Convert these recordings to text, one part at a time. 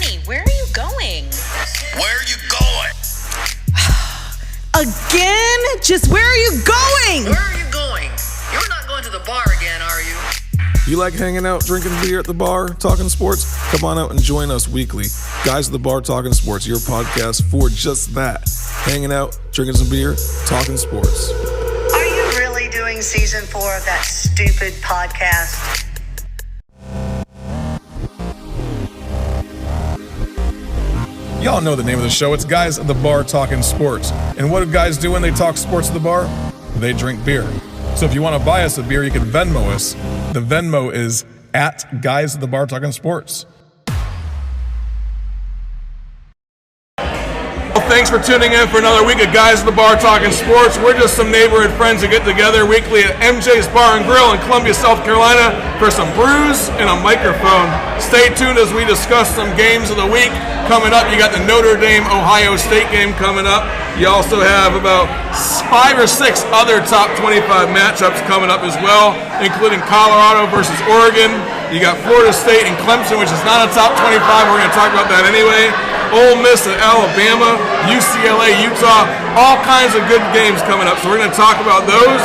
Honey, where are you going? Where are you going? Again? Just where are you going? Where are you going? You're not going to the bar again, are you? You like hanging out, drinking beer at the bar, talking sports? Come on out and join us weekly. Guys at the Bar Talking Sports, your podcast for just that. Hanging out, drinking some beer, talking sports. Are you really doing season 4 of that stupid podcast? Y'all know the name of the show. It's Guys at the Bar Talking Sports. And what do guys do when they talk sports at the bar? They drink beer. So if you want to buy us a beer, you can Venmo us. The Venmo is at Guys at the Bar Talking Sports. Well, thanks for tuning in for another week of Guys at the Bar Talking Sports. We're just some neighborhood friends that get together weekly at MJ's Bar and Grill in Columbia, South Carolina for some brews and a microphone. Stay tuned as we discuss some games of the week. Coming up, you got the Notre Dame-Ohio State game coming up. You also have about 5 or 6 other top 25 matchups coming up as well, including Colorado versus Oregon. You got Florida State and Clemson, which is not a top 25. We're going to talk about that anyway. Ole Miss and Alabama, UCLA, Utah, all kinds of good games coming up. So we're going to talk about those.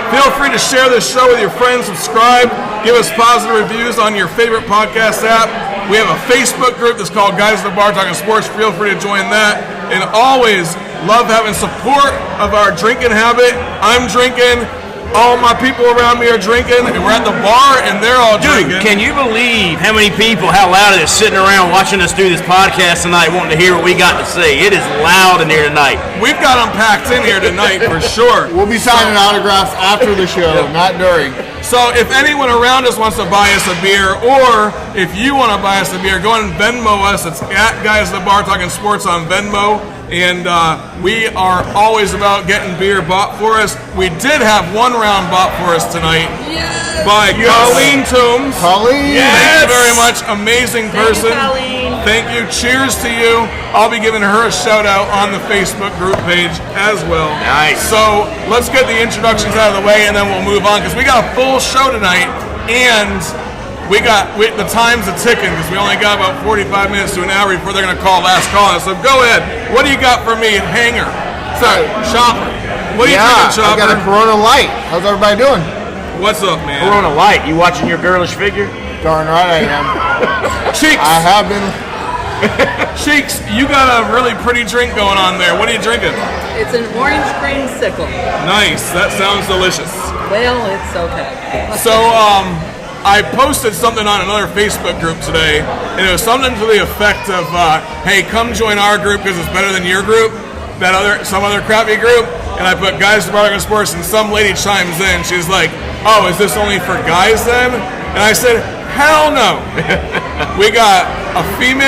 Feel free to share this show with your friends, subscribe, give us positive reviews on your favorite podcast app. We have a Facebook group that's called Guys at the Bar Talking Sports. Feel free to join that. And always love having support of our drinking habit. I'm drinking. All my people around me are drinking, and we're at the bar, and they're all drinking. Dude, can you believe how many people, how loud it is sitting around watching us do this podcast tonight, wanting to hear what we got to say? It is loud in here tonight. We've got them packed in here tonight for sure. We'll be signing autographs after the show, not during. So if anyone around us wants to buy us a beer, or if you want to buy us a beer, go and Venmo us. It's at Guys at the Bar Talking Sports on Venmo. And we are always about getting beer bought for us. We did have one round bought for us tonight by Colleen Toombs. Colleen! Thank you very much. Amazing person. Thank you. Cheers to you. I'll be giving her a shout out on the Facebook group page as well. Nice. So let's get the introductions out of the way and then we'll move on because we got a full show tonight and the time's a ticking because we only got about 45 minutes to an hour before they're going to call last call. So go ahead. What do you got for me, Hanger? Sorry, Chopper. What are you drinking, Chopper? I got a Corona Light. How's everybody doing? What's up, man? Corona Light. You watching your girlish figure? Darn right I am. Cheeks. I have been. Cheeks, you got a really pretty drink going on there. What are you drinking? It's an orange creamsicle. Nice. That sounds delicious. Well, it's okay. So, I posted something on another Facebook group today, and it was something to the effect of, hey, come join our group because it's better than your group, some other crappy group, and I put Guys at the Bar Talking Sports, and some lady chimes in. She's like, oh, is this only for guys then? And I said, hell no. We got we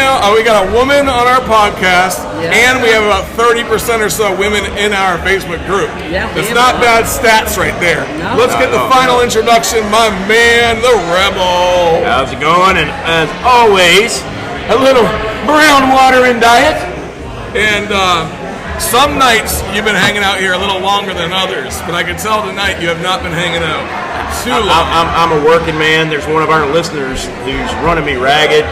got a woman on our podcast, and we have about 30% or so women in our Facebook group. Yeah, it's not bad stats right there. No. Let's get the final introduction, my man, the Rebel. How's it going? And as always, a little brown water in diet. And some nights you've been hanging out here a little longer than others, but I can tell tonight you have not been hanging out too long. I'm a working man. There's one of our listeners who's running me ragged.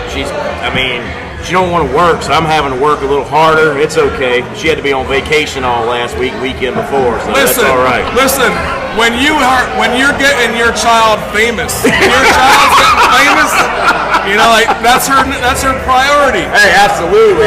She don't want to work, so I'm having to work a little harder. It's okay. She had to be on vacation all last weekend before, so that's all right. Listen, when you're getting your child famous, that's her priority. Hey, absolutely.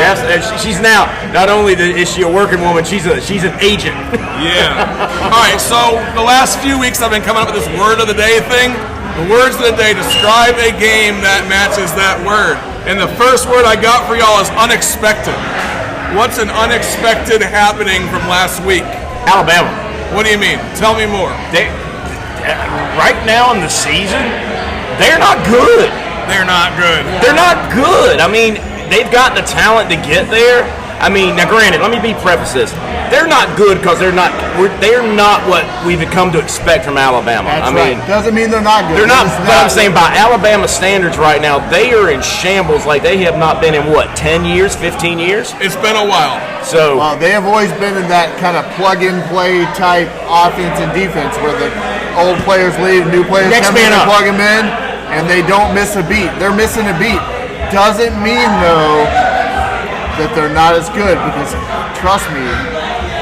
She's now not only is she a working woman, she's an agent. Yeah. All right. So the last few weeks I've been coming up with this word of the day thing. The words of the day describe a game that matches that word. And the first word I got for y'all is unexpected. What's an unexpected happening from last week? Alabama. What do you mean? Tell me more. Right now in the season, they're not good. They're not good. They're not good. I mean, they've got the talent to get there. I mean, now granted, let me preface this. They're not good because they're not what we've come to expect from Alabama. That's right. Doesn't mean they're not good. They're not, but I'm saying by Alabama standards right now, they are in shambles like they have not been in, 10 years, 15 years? It's been a while. So they have always been in that kind of plug-and-play type offense and defense where the old players leave, new players come in and plug them in, and they don't miss a beat. They're missing a beat. doesn't mean, though, that they're not as good, because trust me,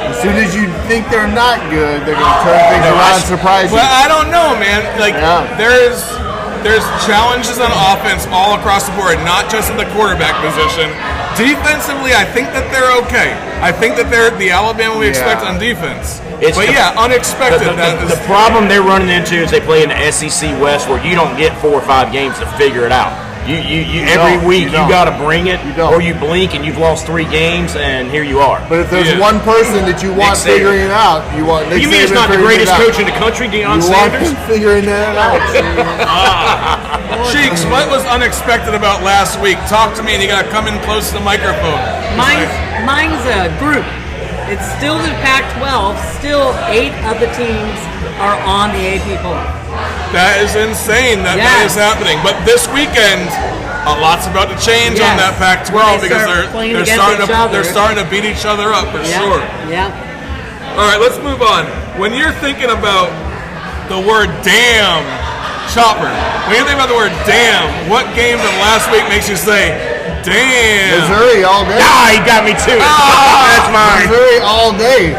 as soon as you think they're not good, they're going to turn things around and surprise you. Well, I don't know, man. Like, there's challenges on offense all across the board, not just in the quarterback position. Defensively, I think that they're okay. I think that they're the Alabama we expect on defense. Unexpected. The problem they're running into is they play in the SEC West, where you don't get 4 or 5 games to figure it out. Every week you got to bring it, or you blink and you've lost 3 games, and here you are. But if there's one person that you want figuring it out, you want Nick Saban. You mean it's not the greatest coach in the country, Deion Sanders? You want him figuring that out. Cheeks, what was unexpected about last week? Talk to me, and you got to come in close to the microphone. Mine's a group. It's still the Pac-12. Still 8 of the teams are on the AP poll. That is insane that is happening. But this weekend, a lot's about to change on that Pac-12 because they're starting to beat each other up for sure. Yeah. All right, let's move on. When you're thinking about the word "damn," Chopper, when you think about the word "damn," what game from last week makes you say "damn"? Missouri all day. Ah, he got me too. That's mine. Missouri all day.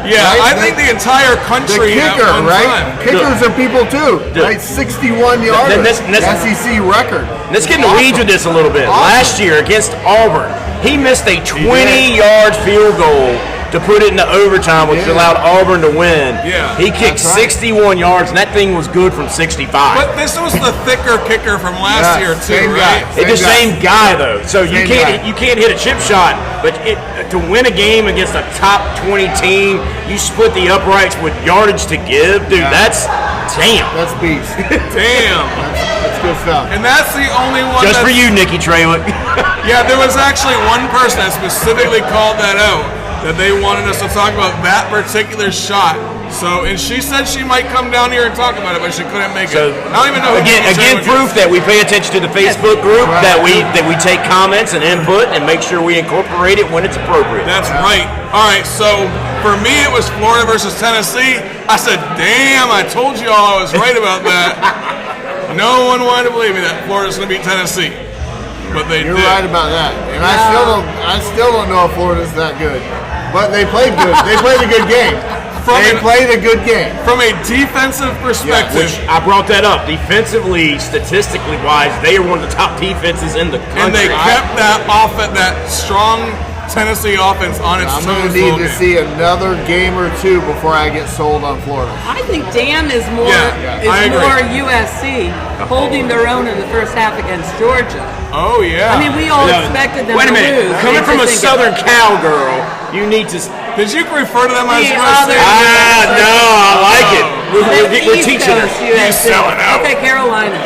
Yeah, right? I think the entire country. The kicker, at one right? time. Kickers are people too, right? 61 yards. SEC record. Let's get in the weeds with this a little bit. Last year against Auburn, he missed a 20-yard field goal to put it into overtime, which allowed Auburn to win. Yeah, he kicked 61 yards, and that thing was good from 65. But this was the thicker kicker from last year too, right? It's the same guy though, so you can't hit a chip shot. But to win a game against a top 20 team, you split the uprights with yardage to give, dude. That's damn. That's beast. Damn. That's good stuff. And that's the only one. Just for you, Nikki Traywick. Yeah, there was actually one person that specifically called that out, that they wanted us to talk about that particular shot. So, and she said she might come down here and talk about it, but she couldn't make it. I don't even know. Again, proof that we pay attention to the Facebook group, that we take comments and input and make sure we incorporate it when it's appropriate. That's right. All right. So for me, it was Florida versus Tennessee. I said, "Damn! I told you all I was right about that." No one wanted to believe me that Florida's going to beat Tennessee, but they did. You're right about that, and I still don't know if Florida's that good, but they played good. They played a good game. Played a good game. From a defensive perspective. Which I brought that up. Defensively, statistically wise, they are one of the top defenses in the country. And they kept that strong Tennessee offense on its toes. I'm going to need to see another game or two before I get sold on Florida. I think Dan is more USC holding their own in the first half against Georgia. Oh, yeah. I mean, we all expected them to lose. Wait a minute. Coming from a Southern Cal girl, you need to... Did you refer to them as USC? No, I like it. We're teaching us. You selling out. Okay, Carolina.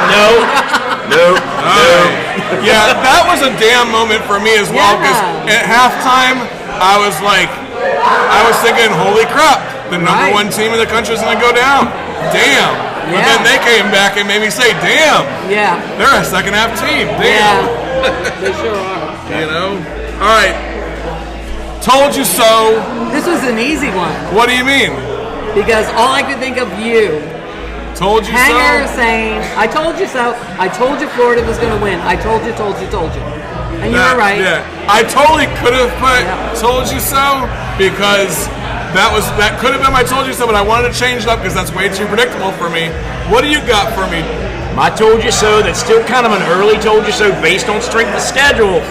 No. Yeah, that was a damn moment for me as well, because at halftime, I was thinking, holy crap, the number one team in the country is going to go down. Damn. But then they came back and made me say, damn. Yeah. They're a second half team. Damn. Yeah. They sure are. You know? All right. Told you so. This was an easy one. What do you mean? Because all I could think of you. Told you Hanger so. saying, I told you so. I told you Florida was going to win. I told you. And you were right. Yeah. I totally could have put told you so, because that could have been my told you so, but I wanted to change it up because that's way too predictable for me. What do you got for me? My told you so, that's still kind of an early told you so based on strength of schedule.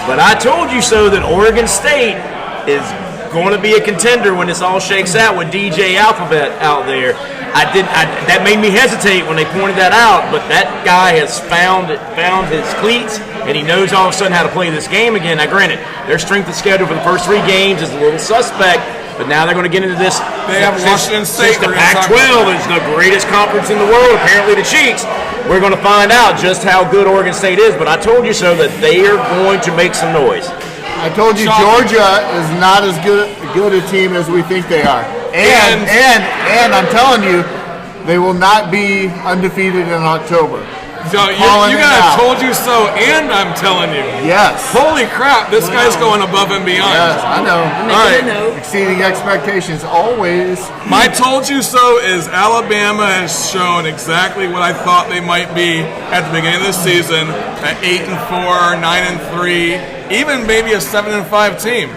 But I told you so that Oregon State is going to be a contender when this all shakes out with DJ Alphabet out there. That made me hesitate when they pointed that out, but that guy has found his cleats, and he knows all of a sudden how to play this game again. Now, granted, their strength of schedule for the first 3 games is a little suspect, but now they're going to get into this. They have Washington State. The Pac-12 is the greatest conference in the world, apparently the Cheeks. We're going to find out just how good Oregon State is, but I told you so that they are going to make some noise. I told you Georgia is not as good a team as we think they are. And I'm telling you, they will not be undefeated in October. So you got a told you so, and I'm telling you. Yes. Holy crap, this guy's going above and beyond. Yes, I know. All right. Exceeding expectations always. My told you so is Alabama has shown exactly what I thought they might be at the beginning of the season, at 8-4, 9-3, even maybe a 7-5 team.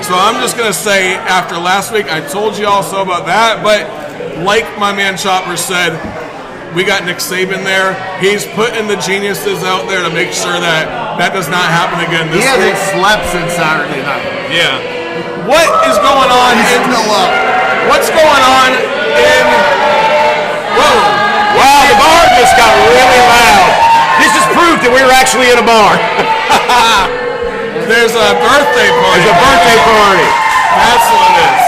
So I'm just gonna say after last week, I told you also about that, but like my man Chopper said, we got Nick Saban there. He's putting the geniuses out there to make sure that does not happen again this week. He hasn't slept since Saturday night. Yeah. What is going on? What's going on in? Whoa! Wow, the bar just got really loud. This is proof that we were actually in a bar. There's a birthday party. There's a birthday party. That's what it is.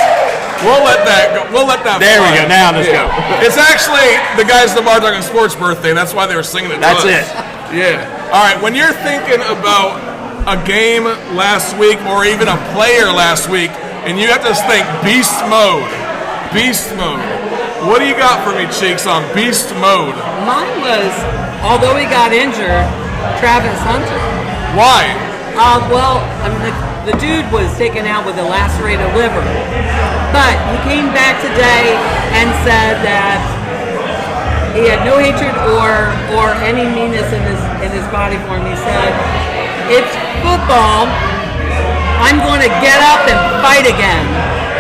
We'll let that go. We'll let that. There fly. we go. Now let's go. It's actually the guys at the bar talking sports birthday. That's why they were singing it. That's it. Yeah. All right. When you're thinking about a game last week or even a player last week, and you have to think beast mode. Beast mode. What do you got for me, Cheeks, on beast mode? Mine was, although he got injured, Travis Hunter. Why? Well, I mean, the dude was taken out with a lacerated liver, but he came back today and said that he had no hatred or any meanness in his body for him. He said, "It's football. I'm going to get up and fight again."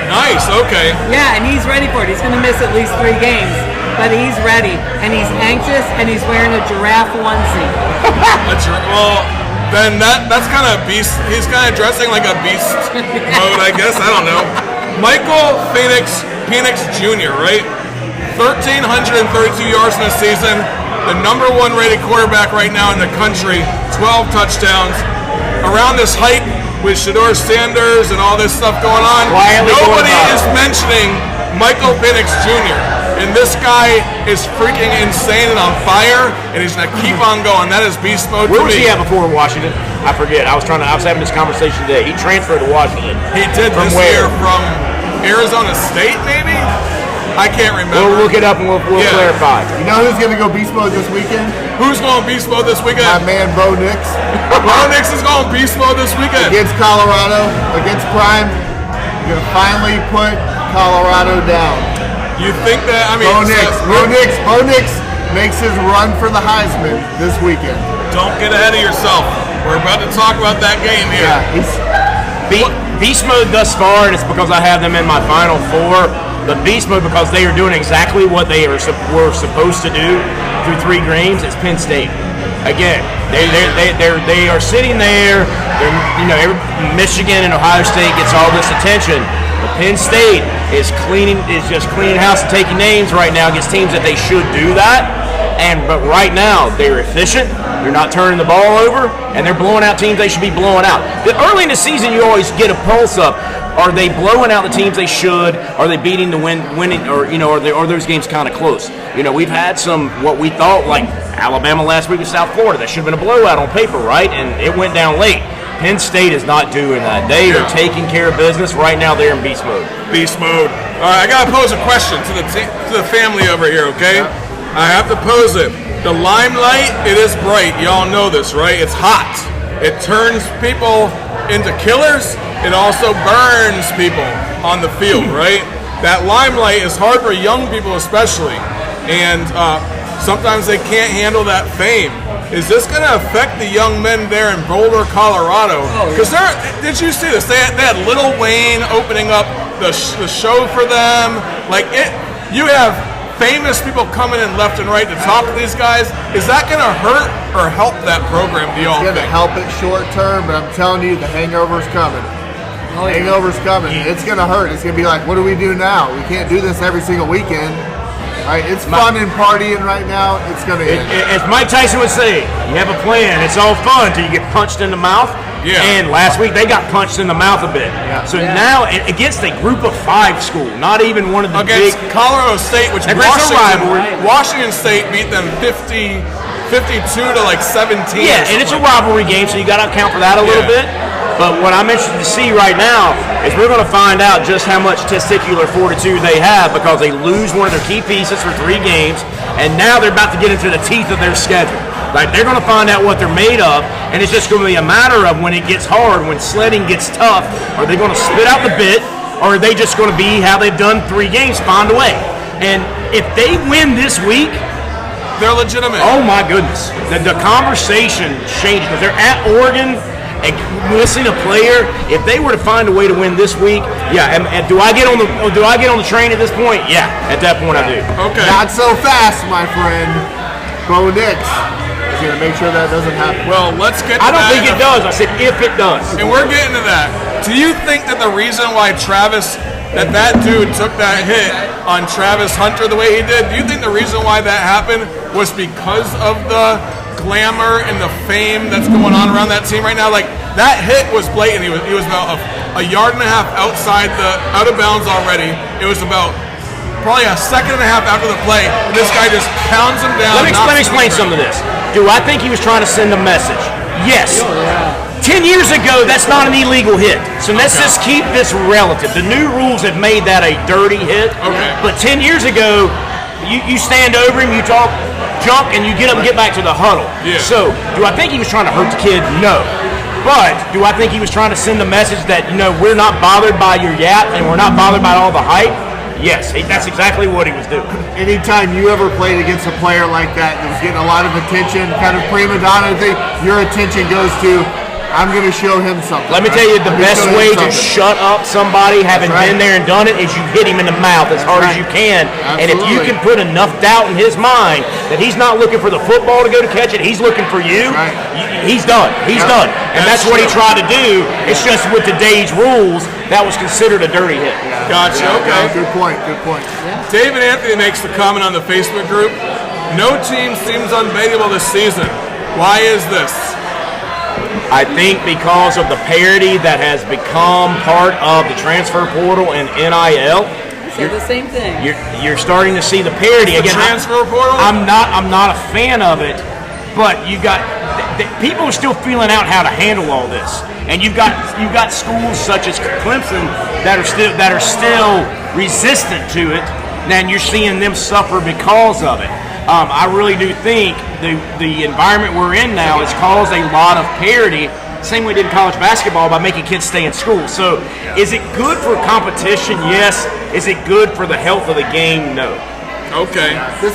Nice. Okay. Yeah, and he's ready for it. He's going to miss at least 3 games, but he's ready, and he's anxious, and he's wearing a giraffe onesie. Well. Then that's kind of beast. He's kind of dressing like a beast mode, I guess. I don't know. Michael Penix Jr., right? 1,332 yards in the season. The number 1 rated quarterback right now in the country. 12 touchdowns. Around this hype with Shedeur Sanders and all this stuff going on, nobody is mentioning Michael Penix Jr. And this guy is freaking insane and on fire, and he's gonna keep on going. That is beast mode. Where was he at before in Washington? I forget. I was having this conversation today. He transferred to Washington. He did from this year from Arizona State, maybe. I can't remember. We'll look it up and we'll clarify. You know who's gonna go beast mode this weekend? Who's going beast mode this weekend? My man Bo Nix. Bo Nix is going beast mode this weekend against Colorado, against Prime. You're gonna finally put Colorado down. You think that? I mean, Bo Nix makes his run for the Heisman this weekend. Don't get ahead of yourself. We're about to talk about that game here. Yeah, beast mode thus far, and it's because I have them in my Final Four. But beast mode because they are doing exactly what they were supposed to do through 3 games. It's Penn State. Again, they are sitting there. Michigan and Ohio State gets all this attention. But Penn State is just cleaning house and taking names right now against teams that they should do that. But right now they're efficient. They're not turning the ball over, and they're blowing out teams they should be blowing out. Early in the season, you always get a pulse up. Are they blowing out the teams they should? Are they beating the winning, or are those games kind of close? We've had some what we thought like Alabama last week with South Florida. That should have been a blowout on paper, right? And it went down late. Penn State is not doing that. They are taking care of business right now. They're in beast mode. Beast mode. All right, I gotta pose a question to the family over here. Okay, I have to pose it. The limelight, it is bright. Y'all know this, right? It's hot. It turns people into killers. It also burns people on the field, right? That limelight is hard for young people especially. And sometimes they can't handle that fame. Is this going to affect the young men there in Boulder, Colorado? Because did you see this? They had Lil Wayne opening up the show for them. You have famous people coming in left and right to talk to these guys. Is that going to hurt or help that program, do y'all think? It's going to help it short term, but I'm telling you, the hangover's coming. Hangover's coming. It's going to hurt. It's going to be like, what do we do now? We can't do this every single weekend. Right, it's fun and partying right now. It's going to end. As Mike Tyson would say, you have a plan. It's all fun until you get punched in the mouth. Yeah. And last week they got punched in the mouth a bit. Yeah. So now against a group of 5 school, not even one of the against big Colorado State, which Washington State beat them 52 to 17. Yeah, and it's a rivalry game, so you got to account for that a little bit. But what I'm interested to see right now is we're going to find out just how much testicular fortitude they have because they lose one of their key pieces for 3 games, and now they're about to get into the teeth of their schedule. Like, they're going to find out what they're made of, and it's just going to be a matter of when it gets hard, when sledding gets tough, are they going to spit out the bit, or are they just going to be how they've done 3 games, find a way? And if they win this week, they're legitimate. Oh my goodness, the conversation changed because they're at Oregon and missing a player. If they were to find a way to win this week, yeah. And do I get on the train at this point? Yeah, at that point I do. Okay. Not so fast, my friend. Bo Nix is going to make sure that doesn't happen. Well, let's get to I don't that think it does. I said if it does. And we're getting to that. Do you think that the reason why that dude took that hit on Travis Hunter the way he did, do you think the reason why that happened was because of the glamour and the fame that's going on around that team right now? Like, that hit was blatant. He was about a yard and a half out of bounds already. It was about probably a second and a half after the play, and this guy just pounds him down. Let me explain some of this. Do I think he was trying to send a message? Yes. 10 years ago, that's not an illegal hit. So let's just keep this relative. The new rules have made that a dirty hit. Okay. But 10 years ago, you stand over him, you talk junk, and you get up and get back to the huddle. Yeah. So do I think he was trying to hurt the kid? No. But do I think he was trying to send a message that, we're not bothered by your yap and we're not bothered by all the hype? Yes, that's exactly what he was doing. Anytime you ever played against a player like that was getting a lot of attention, kind of prima donna thing, your attention goes to, I'm going to show him something. Let me tell you, the best way to shut up somebody having been there and done it is you hit him in the mouth as hard as you can. Absolutely. And if you can put enough doubt in his mind that he's not looking for the football to go to catch it, he's looking for you, he's done. He's done. And that's what he tried to do. It's just with today's rules, that was considered a dirty hit. Gotcha, okay. Good point. David Anthony makes the comment on the Facebook group, no team seems unbeatable this season. Why is this? I think because of the parity that has become part of the transfer portal and NIL. Say the same thing. You're starting to see the parity again. Transfer portal? I'm not a fan of it, but people are still feeling out how to handle all this. And you've got schools such as Clemson that are still resistant to it, and you're seeing them suffer because of it. I really do think the environment we're in now has caused a lot of parity, same way it did in college basketball, by making kids stay in school. So is it good for competition? Yes. Is it good for the health of the game? No. Okay. This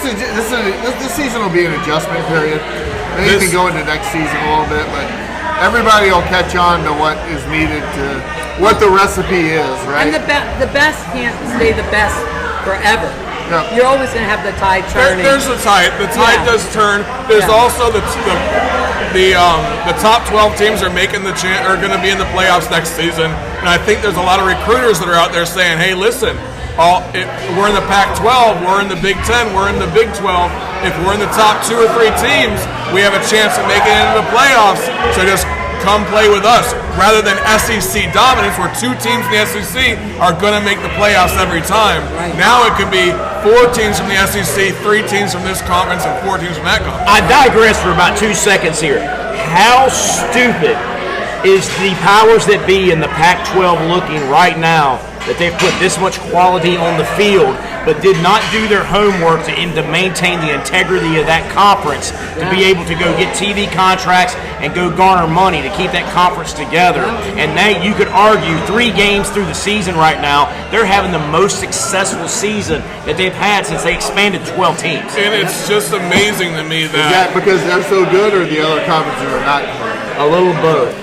season will be an adjustment period. Then you can go into next season a little bit, but everybody will catch on to what is needed what the recipe is, right? And the best can't stay the best forever. No. You're always going to have the tide turning. There's the tide. The tide does turn. There's also the top 12 teams are going to be in the playoffs next season, and I think there's a lot of recruiters that are out there saying, "Hey, listen, we're in the Pac-12, we're in the Big 10, we're in the Big 12. If we're in the top 2 or 3 teams, we have a chance of making it into the playoffs. So just come play with us, rather than SEC dominance, where 2 teams in the SEC are going to make the playoffs every time. Right. Now it could be 4 teams from the SEC, 3 teams from this conference, and 4 teams from that conference. I digress for about 2 seconds here. How stupid is the powers that be in the Pac-12 looking right now that they've put this much quality on the field, but did not do their homework to maintain the integrity of that conference, to be able to go get TV contracts and go garner money to keep that conference together. And now you could argue 3 games through the season right now, they're having the most successful season that they've had since they expanded 12 teams. And it's just amazing to me Is that because they're so good, or the other conferences are not good? A little both.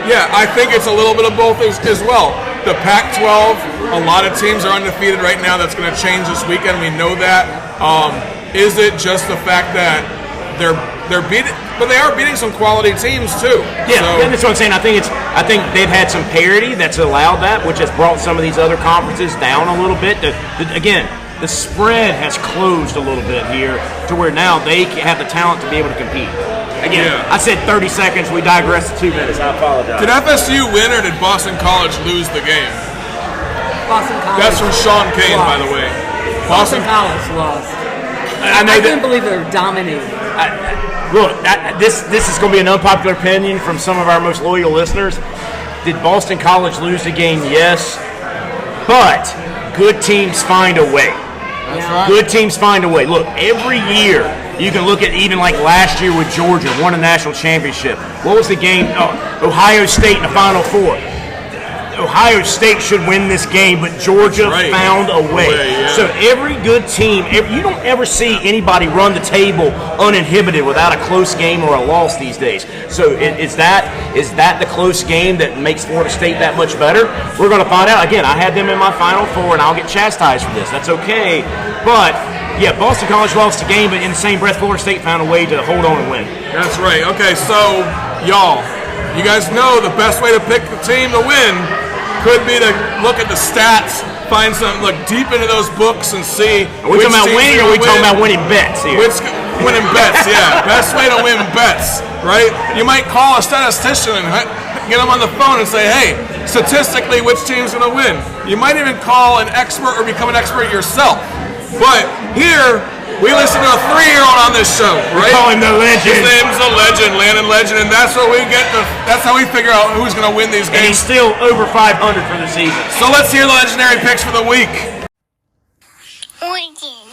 Yeah, I think it's a little bit of both as well. The Pac-12, a lot of teams are undefeated right now. That's going to change this weekend. We know that. Is it just the fact that they're beating, but they are beating some quality teams too? Yeah, that's what I'm saying. I think they've had some parity that's allowed that, which has brought some of these other conferences down a little bit. Again, the spread has closed a little bit here to where now they have the talent to be able to compete. Again, I said 30 seconds. We digressed to 2 minutes. I apologize. Did FSU win, or did Boston College lose the game? Boston College. That's from Sean Kane, lost. by the way. Boston College lost. I couldn't believe they were dominating. Look, this is going to be an unpopular opinion from some of our most loyal listeners. Did Boston College lose the game? Yes. But good teams find a way. That's right. Good teams find a way. Look, every year, you can look at even like last year with Georgia, won a national championship. What was the game? Ohio State in the Final Four. Ohio State should win this game, but Georgia found a way. So every good team, you don't ever see anybody run the table uninhibited without a close game or a loss these days. So is that the close game that makes Florida State that much better? We're going to find out. Again, I had them in my Final Four, and I'll get chastised for this. That's okay. But, yeah, Boston College lost the game, but in the same breath, Florida State found a way to hold on and win. That's right. Okay, so, y'all, you guys know the best way to pick the team to win could be to look at the stats, look deep into those books and see. Are we talking about winning or are we talking about winning bets here? Winning bets, yeah. Best way to win bets, right? You might call a statistician and get them on the phone and say, hey, statistically, which team's going to win? You might even call an expert or become an expert yourself. But here, we listen to a 3-year-old on this show, right? We call him the legend. His name's the legend, Landon Legend, and that's what we get. That's how we figure out who's going to win these games. And he's still over 500 for the season. So let's hear the legendary picks for the week. Oregon,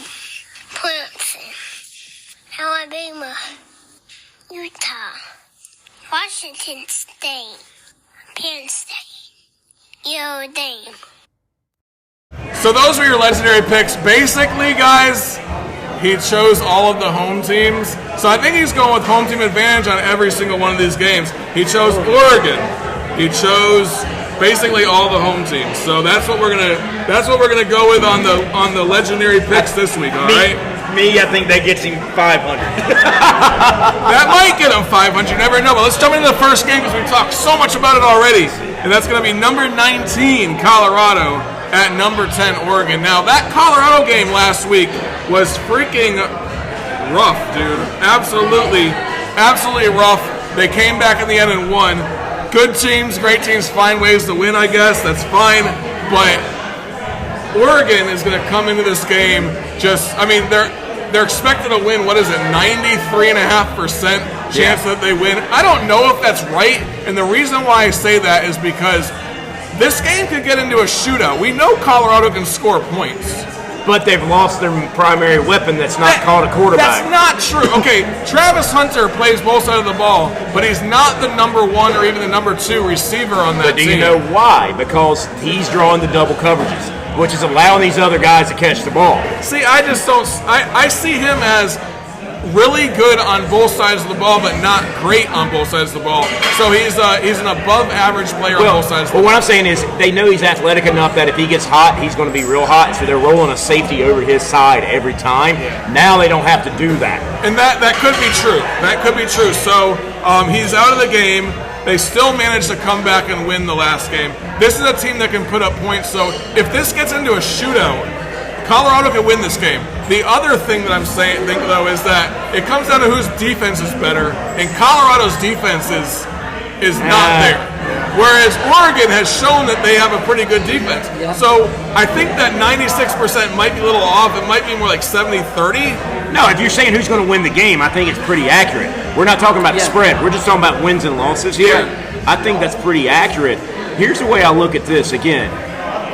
Clemson, Alabama, Utah, Washington State, Penn State, Notre Dame. So those were your legendary picks. Basically, guys, he chose all of the home teams. So I think he's going with home team advantage on every single one of these games. He chose Oregon. He chose basically all the home teams. So that's what we're gonna go with on the legendary picks this week. All right. Me, I think that gets him 500. That might get him 500. You never know. But let's jump into the first game because we've talked so much about it already. And that's going to be number 19, Colorado, at number 10, Oregon. Now, that Colorado game last week was freaking rough, dude. Absolutely rough. They came back in the end and won. Good teams, great teams find ways to win, I guess. That's fine. But Oregon is going to come into this game they're expected to win, 93.5% chance that they win. I don't know if that's right, and the reason why I say that is because this game could get into a shootout. We know Colorado can score points. But they've lost their primary weapon that's not called a quarterback. That's not true. Okay, Travis Hunter plays both sides of the ball, but he's not the number 1 or even the number 2 receiver on that team. But do you know why? Because he's drawing the double coverages, which is allowing these other guys to catch the ball. See, I just don't. I see him as really good on both sides of the ball, but not great on both sides of the ball. So he's an above-average player on both sides of the ball. Well, what I'm saying is they know he's athletic enough that if he gets hot, he's going to be real hot, so they're rolling a safety over his side every time. Yeah. Now they don't have to do that. And that could be true. That could be true. So he's out of the game. They still managed to come back and win the last game. This is a team that can put up points. So if this gets into a shootout, Colorado can win this game. The other thing that I'm saying, though, is that it comes down to whose defense is better, and Colorado's defense is not there. Whereas Oregon has shown that they have a pretty good defense. Yeah. So I think that 96% might be a little off. It might be more like 70-30. No, if you're saying who's going to win the game, I think it's pretty accurate. We're not talking about the spread. We're just talking about wins and losses here. Yeah. I think that's pretty accurate. Here's the way I look at this. Again,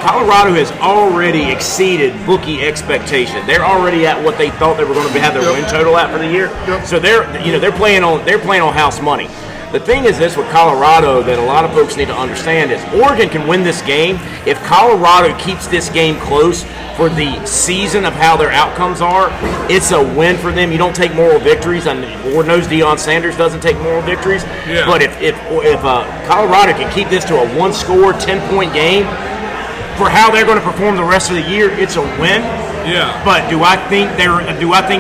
Colorado has already exceeded bookie expectation. They're already at what they thought they were going to have their win total at for the year. Yep. So they're playing on house money. The thing is this with Colorado that a lot of folks need to understand is Oregon can win this game if Colorado keeps this game close for the season of how their outcomes are. It's a win for them. You don't take moral victories. And Lord knows Deion Sanders doesn't take moral victories. Yeah. But if Colorado can keep this to a one-score, 10-point game, for how they're going to perform the rest of the year, it's a win. Yeah. But do I think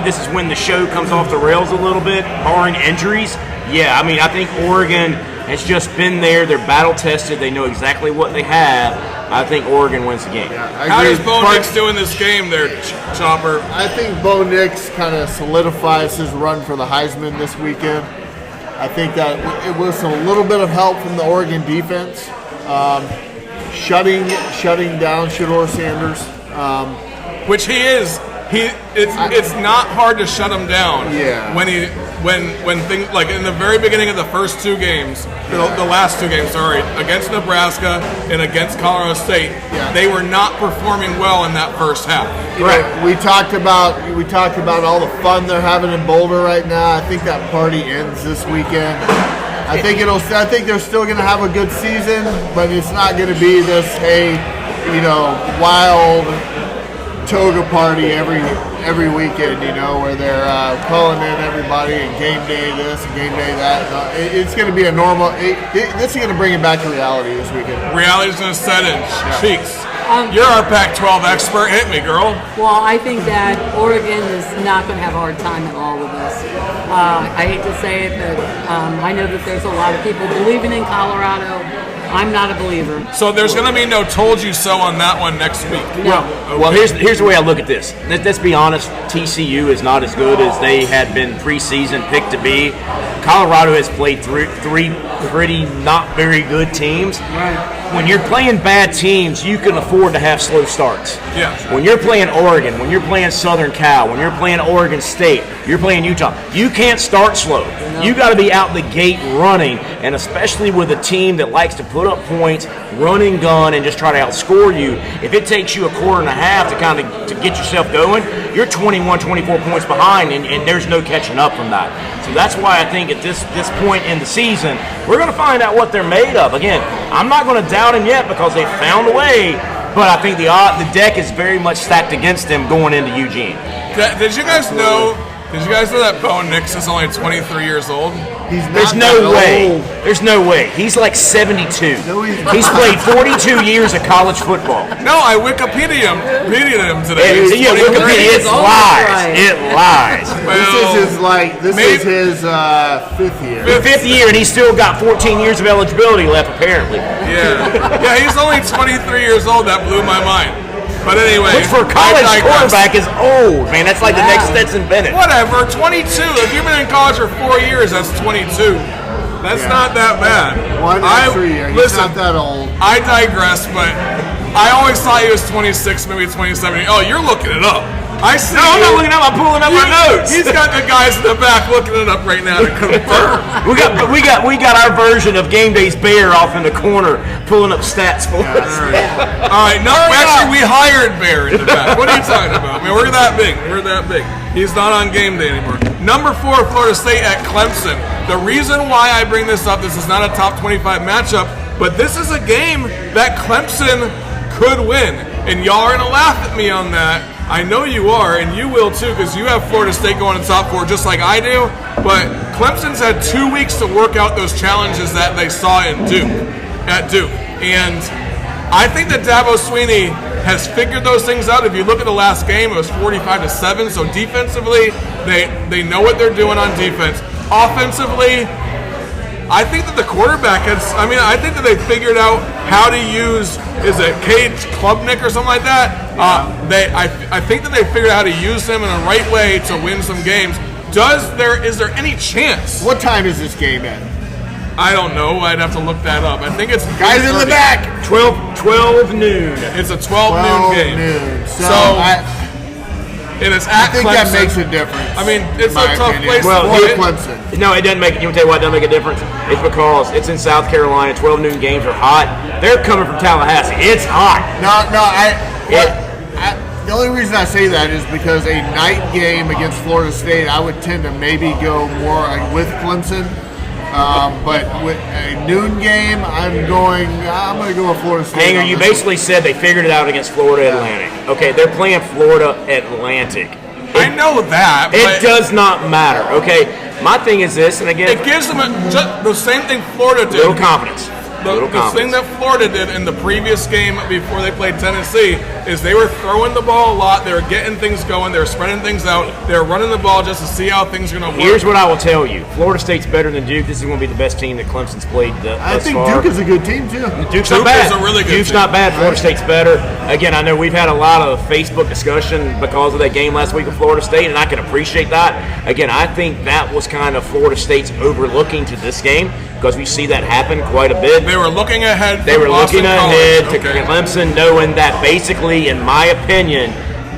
this is when the show comes off the rails a little bit, barring injuries? Yeah. I mean, I think Oregon has just been there. They're battle tested. They know exactly what they have. I think Oregon wins the game. Yeah, how does Bo Nix do in this game there, Chopper? I think Bo Nix kind of solidifies his run for the Heisman this weekend. I think that it was a little bit of help from the Oregon defense. Shutting down Shedeur Sanders, which he is. It's not hard to shut him down. Yeah. When he when things like in the very beginning of the first two games, the last two games, against Nebraska and against Colorado State, they were not performing well in that first half. Right. We talked about all the fun they're having in Boulder right now. I think that party ends this weekend. I think they're still going to have a good season, but it's not going to be this wild toga party every weekend, where they're calling in everybody and game day this and game day that. It's going to be a normal. This is going to bring it back to reality this weekend. Reality's going to set in. Cheeks. You're our Pac-12 expert. Hit me, girl. Well, I think that Oregon is not going to have a hard time in all of this. I hate to say it, but I know that there's a lot of people believing in Colorado. I'm not a believer. So there's going to be no told you so on that one next week. No. Well, here's the way I look at this. Let's be honest. TCU is not as good as they had been preseason picked to be. Colorado has played three pretty not very good teams. Right. When you're playing bad teams, you can afford to have slow starts. Yeah. When you're playing Oregon, when you're playing Southern Cal, when you're playing Oregon State, you're playing Utah, you can't start slow. No. You got to be out the gate running, and especially with a team that likes to put up points, run and gun, and just try to outscore you. If it takes you a quarter and a half to get yourself going, you're 21, 24 points behind, and there's no catching up from that. So that's why I think at this point in the season, we're going to find out what they're made of. Again, I'm not going to doubt them yet because they found a way, but I think the deck is very much stacked against them going into Eugene. Did you guys know that Bo Nix is only 23 years old? There's no way. There's no way. He's like 72. No, he's played 42 years of college football. No, I Wikipedia'd him today. Wikipedia, it lies. It lies. Well, this is his fifth year. Fifth year, and he's still got 14 years of eligibility left, apparently. Yeah, he's only 23 years old. That blew my mind. But anyway, which for a college quarterback is old, man. That's like the next Stetson Bennett. Whatever, 22. If you've been in college for 4 years, that's 22. That's not that bad. 1 extra year. He's not that old. I digress, but I always thought he was 26, maybe 27. Oh, you're looking it up. I see. No, I'm not looking up. I'm pulling up my notes. He's got the guys in the back looking it up right now to confirm. we got our version of Game Day's Bear off in the corner pulling up stats for us. All right. No, actually, we hired Bear in the back. What are you talking about? I mean, we're that big. He's not on Game Day anymore. Number 4, Florida State at Clemson. The reason why I bring this up, this is not a top 25 matchup, but this is a game that Clemson could win. And y'all are going to laugh at me on that. I know you are, and you will too, because you have Florida State going to top 4 just like I do. But Clemson's had 2 weeks to work out those challenges that they saw at Duke. And I think that Dabo Swinney has figured those things out. If you look at the last game, it was 45-7. So defensively, they know what they're doing on defense. Offensively, I think that the quarterback I think that they figured out how to use, is it Cade Klubnik or something like that? I think that they figured out how to use him in the right way to win some games. Is there any chance? What time is this game at? I don't know. I'd have to look that up. I think it's guys in the back. 12 noon. It's a 12 noon game. And it's at I think Clemson. That makes a difference. I mean, it's a tough place to play. Clemson. No, it doesn't make. You want to tell you why it doesn't make a difference? It's because it's in South Carolina. 12 noon games are hot. They're coming from Tallahassee. It's hot. The only reason I say that is because a night game against Florida State, I would tend to maybe go more with Clemson. But with a noon game, I'm going to go with Florida State. Hanger, you basically said they figured it out against Florida Atlantic. Okay, they're playing Florida Atlantic. I know that. It does not matter. Okay, my thing is this, and again, it gives them the same thing Florida did. Little confidence. The thing that Florida did in the previous game before they played Tennessee is they were throwing the ball a lot. They were getting things going. They were spreading things out. They were running the ball just to see how things are going to work. Here's what I will tell you. Florida State's better than Duke. This is going to be the best team that Clemson's played thus far. I think Duke is a good team, too. Duke's not bad. Is a really good Duke's team. not bad. Florida State's better. Again, I know we've had a lot of Facebook discussion because of that game last week with Florida State, and I can appreciate that. Again, I think that was kind of Florida State's overlooking to this game because we see that happen quite a bit. They were looking ahead. They were looking ahead to Clemson, knowing that basically, in my opinion,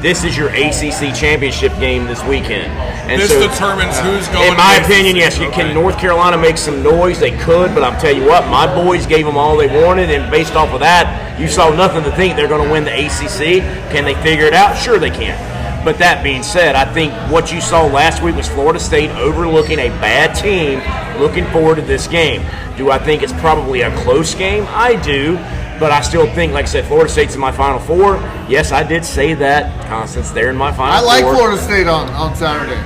this is your ACC championship game this weekend. And this determines who's going. In my opinion, yes. Can North Carolina make some noise? They could, but I'll tell you what, my boys gave them all they wanted, and based off of that, you saw nothing to think they're going to win the ACC. Can they figure it out? Sure they can. But that being said, I think what you saw last week was Florida State overlooking a bad team, looking forward to this game. Do I think it's probably a close game? I do. But I still think, like I said, Florida State's in my Final Four. Yes, I did say that, Constance. They're in my Final Four. I like Florida State on Saturday.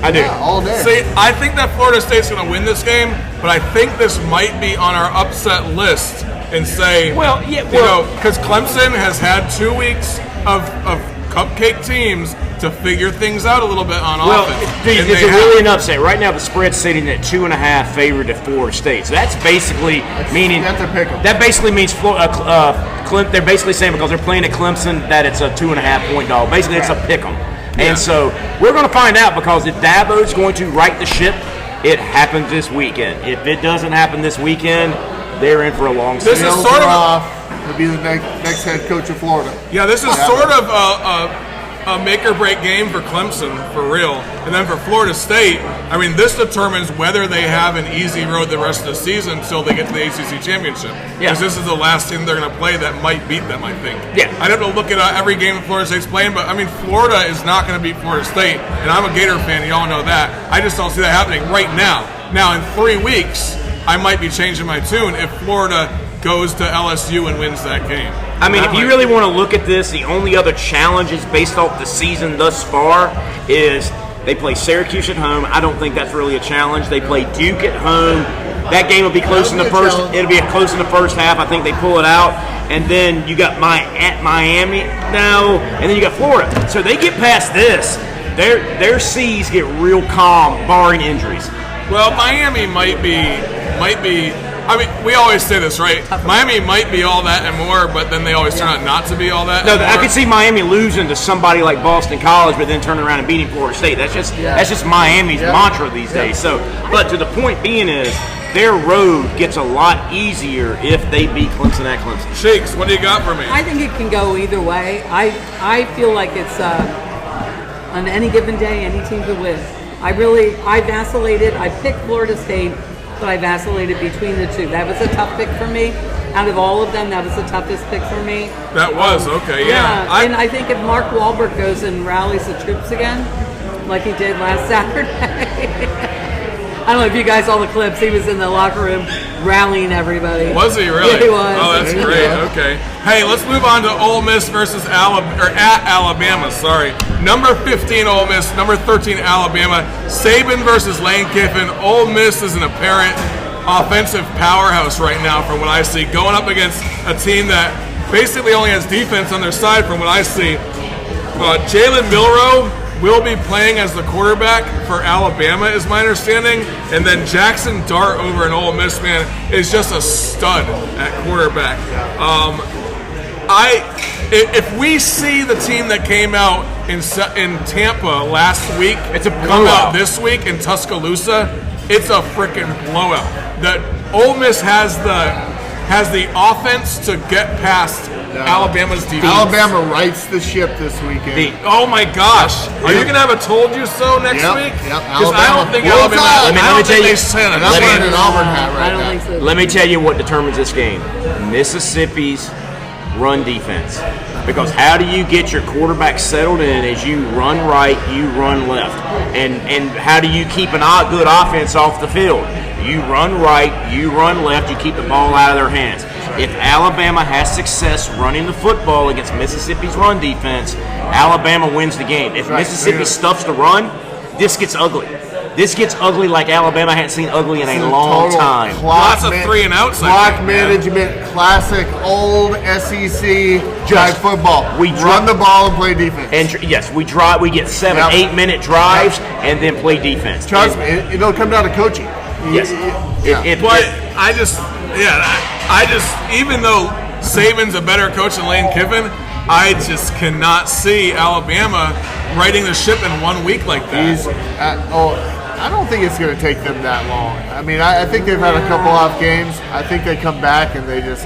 I do. Yeah, all day. See, I think that Florida State's going to win this game, but I think this might be on our upset list and say, because Clemson has had 2 weeks of cupcake teams to figure things out a little bit on offense. Is it really an upset? Right now, the spread's sitting at 2.5 favored to Florida State. So that's basically meaning that's a pick 'em. That basically means they're basically saying because they're playing at Clemson that it's a 2.5 point dog. Basically, it's a pick 'em. And so we're going to find out, because if Dabo's going to right the ship, it happens this weekend. If it doesn't happen this weekend, they're in for a long season. This is sort of to be the next head coach of Florida. Yeah, this is sort of a make or break game for Clemson, for real. And then for Florida State, I mean, this determines whether they have an easy road the rest of the season until they get to the ACC championship. Because this is the last team they're going to play that might beat them, I think. Yeah. I'd have to look at every game that Florida State's playing, but I mean, Florida is not going to beat Florida State. And I'm a Gator fan, y'all know that. I just don't see that happening right now. Now, in 3 weeks, I might be changing my tune if Florida goes to LSU and wins that game. I mean, if you really want to look at this, the only other challenges based off the season thus far is they play Syracuse at home. I don't think that's really a challenge. They play Duke at home. That game will be close in the first. It'll be close in the first half. I think they pull it out, and then you got at Miami now, and then you got Florida. So they get past this, their seas get real calm, barring injuries. Well, Miami might be. I mean, we always say this, right? Miami might be all that and more, but then they always turn out not to be all that. No, and more. I could see Miami losing to somebody like Boston College, but then turning around and beating Florida State. That's just Miami's mantra these days. So, but to the point being is, their road gets a lot easier if they beat Clemson at Clemson. Shakes, what do you got for me? I think it can go either way. I feel like it's on any given day, any team could win. I vacillated. I picked Florida State, but I vacillated between the two. That was a tough pick for me. Out of all of them, that was the toughest pick for me. That was, okay, yeah. And I think if Mark Wahlberg goes and rallies the troops again, like he did last Saturday. I don't know if you guys saw the clips. He was in the locker room rallying everybody. Was he really? Yeah, he was. Oh, that's great. Okay. Hey, let's move on to Ole Miss versus at Alabama. Sorry. Number 15 Ole Miss, number 13 Alabama. Saban versus Lane Kiffin. Ole Miss is an apparent offensive powerhouse right now, from what I see, going up against a team that basically only has defense on their side, from what I see. Jalen Milroe will be playing as the quarterback for Alabama, is my understanding. And then Jackson Dart over in Ole Miss, man, is just a stud at quarterback. If we see the team that came out in Tampa last week, it's a come out this week in Tuscaloosa, it's a freaking blowout. That Ole Miss has the offense to get past Alabama's defense. Alabama rights the ship this weekend. Oh my gosh! Are you gonna have a "told you so" next week? Yep. Because I don't think Alabama. Let me tell you. And I'm wearing an Auburn hat right now. I don't think so. Let me tell you what determines this game: Mississippi's run defense. Because how do you get your quarterback settled in as you run right, you run left? And how do you keep a good offense off the field? You run right, you run left, you keep the ball out of their hands. If Alabama has success running the football against Mississippi's run defense, Alabama wins the game. If Mississippi stuffs the run, this gets ugly. This gets ugly like Alabama hadn't seen ugly in a long time. Lots of 3 and outs. Clock management, classic old SEC drive football. We run the ball and play defense. And yes, we drive. We get 7, 8 minute drives and then play defense. Trust me, it'll come down to coaching. Yes. But I just, even though Saban's a better coach than Lane Kiffin, I just cannot see Alabama righting the ship in 1 week like that. I don't think it's going to take them that long. I mean, I think they've had a couple off games. I think they come back and they just,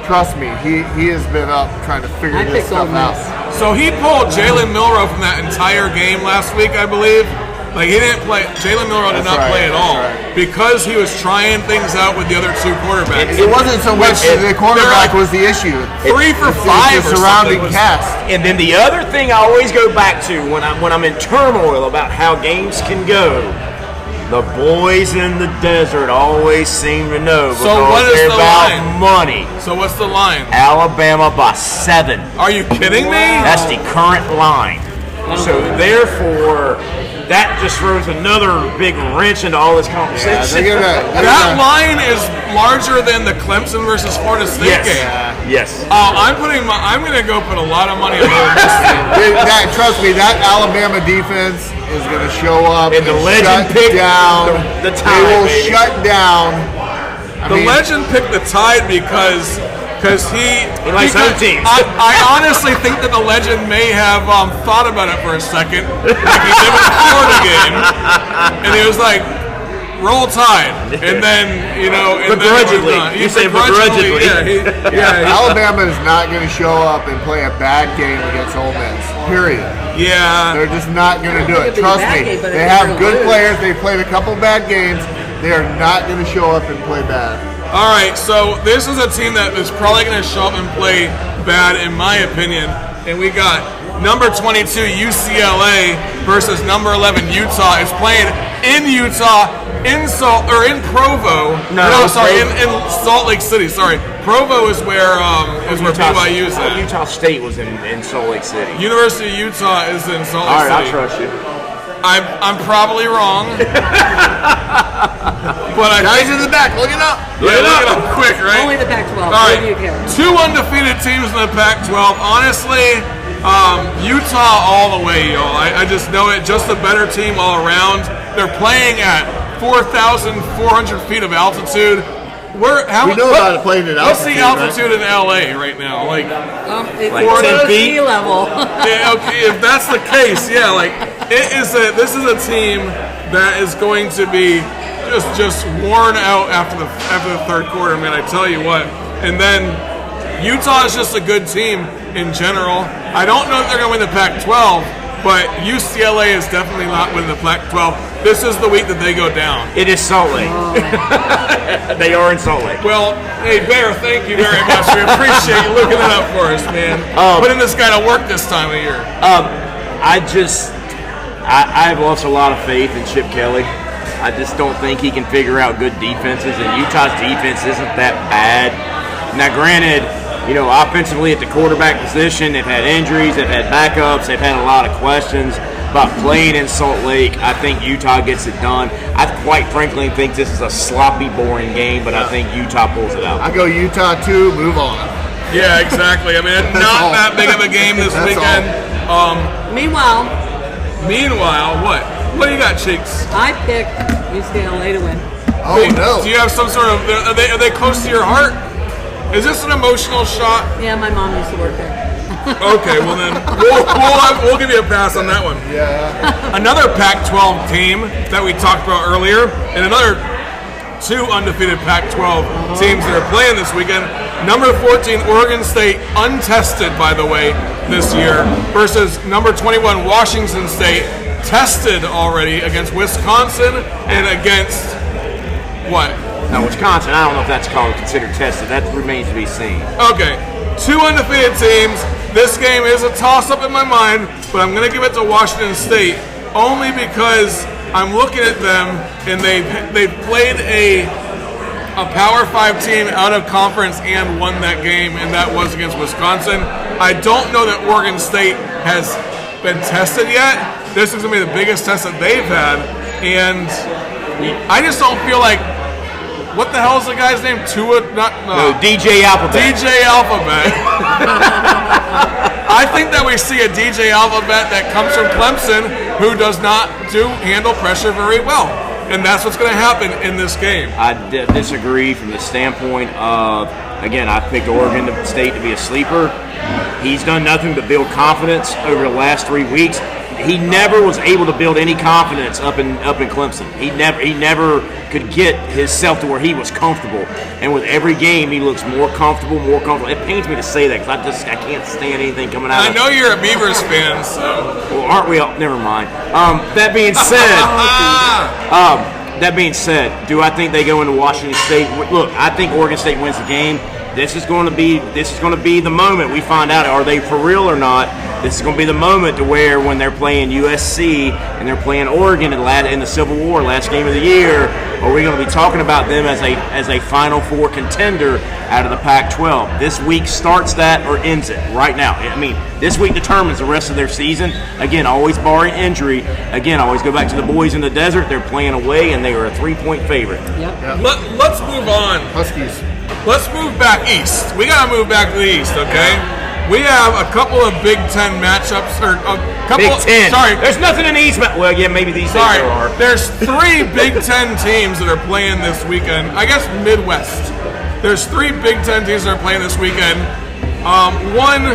trust me, he has been up trying to figure this stuff out. So he pulled Jalen Milroe from that entire game last week, I believe. Like, he didn't play. Jalen Milroe did not play at all because he was trying things out with the other two quarterbacks. It wasn't so much the quarterback was the issue. 3 for 5 the surrounding cast. And then the other thing I always go back to when I'm in turmoil about how games can go, the boys in the desert always seem to know because what is they're the about line? money. So what's the line? Alabama by 7. Are you kidding me? That's the current line. So therefore, that just throws another big wrench into all this conversation. That line is larger than the Clemson versus Florida State game. Yes. I'm gonna go put a lot of money on that. Trust me, that Alabama defense is gonna show up and the legend picked down the Tide. They will shut down. The legend picked the Tide because he likes home teams. I honestly think that the legend may have thought about it for a second, like he did with the Florida game, and he was like, "Roll Tide," and then begrudgingly. You say begrudgingly. Alabama is not going to show up and play a bad game against Ole Miss. Period. Yeah, they're just not going to do it. Trust me. They have good players. They played a couple bad games. They are not going to show up and play bad. All right, so this is a team that is probably going to show up and play bad, in my opinion. And we got number 22 UCLA versus number 11 Utah. It's playing in Utah, in Provo. In Salt Lake City. Sorry, Provo is where BYU is at. Utah State was in Salt Lake City. University of Utah is in Salt Lake City. All right, I trust you. I'm probably wrong. But guys in the back, look it up. Look it up quick, right? Only the Pac-12. All right, 2 undefeated teams in the Pac-12. Honestly, Utah all the way, y'all. I just know it. Just a better team all around. They're playing at 4,400 feet of altitude. We know about it playing at altitude. What's the altitude in LA right now? Like 10 feet? Sea level. Yeah, okay, if that's the case, yeah. Like this is a team that is going to be just worn out after the third quarter, man. I tell you what. And then Utah is just a good team in general. I don't know if they're going to win the Pac-12, but UCLA is definitely not winning the Pac-12. This is the week that they go down. It is Salt Lake. They are in Salt Lake. Well, hey, Bear, thank you very much. We appreciate you looking it up for us, man. Putting this guy to work this time of year. I've lost a lot of faith in Chip Kelly. I just don't think he can figure out good defenses, and Utah's defense isn't that bad. Now, granted, offensively at the quarterback position, they've had injuries, they've had backups, they've had a lot of questions. But playing in Salt Lake, I think Utah gets it done. I quite frankly think this is a sloppy, boring game, but I think Utah pulls it out. I go Utah 2, move on. Yeah, exactly. I mean, it's not that big of a game this weekend. Meanwhile, what? What do you got, Cheeks? I picked UCLA to win. Oh, no. Do you have some sort of... Are they close to your heart? Is this an emotional shot? Yeah, my mom used to work there. Okay, well then, we'll give you a pass on that one. Yeah. Another Pac-12 team that we talked about earlier, and another 2 undefeated Pac-12 teams that are playing this weekend. Number 14, Oregon State, untested, by the way, this year, versus number 21, Washington State, tested already against Wisconsin and against what? Now, Wisconsin, I don't know if that's considered tested. That remains to be seen. Okay, 2 undefeated teams. This game is a toss-up in my mind, but I'm going to give it to Washington State only because I'm looking at them and they've played a Power 5 team out of conference and won that game, and that was against Wisconsin. I don't know that Oregon State has been tested yet. This is going to be the biggest test that they've had, and I just don't feel like... What the hell is the guy's name? DJ Alphabet. DJ Alphabet. I think that we see a DJ Alphabet that comes from Clemson who does not handle pressure very well. And that's what's going to happen in this game. I disagree from the standpoint of, again, I picked Oregon State to be a sleeper. He's done nothing but build confidence over the last 3 weeks. he never was able to build any confidence up in Clemson. He never could get himself to where he was comfortable. And with every game, he looks more comfortable. It pains me to say that because I can't stand anything coming out. I know you're a Beavers fan, so. Well, aren't we all? Never mind. That being said, do I think they go into Washington State? Look, I think Oregon State wins the game. This is going to be the moment we find out, are they for real or not. This is going to be the moment to where when they're playing USC and they're playing Oregon in the Civil War, last game of the year, are we going to be talking about them as a Final Four contender out of the Pac-12? This week starts that or ends it right now. I mean, this week determines the rest of their season. Again, always barring injury. Again, always go back to the boys in the desert. They're playing away, and they are a 3-point favorite. Yep. Let's move on. Huskies. Let's move back east. We got to move back to the east, okay? We have a couple of Big Ten matchups, or a couple. Big Ten. Sorry, there's nothing in the East. Well, yeah, maybe these days there are. There's 3 Big Ten teams that are playing this weekend. I guess Midwest. There's 3 Big Ten teams that are playing this weekend. One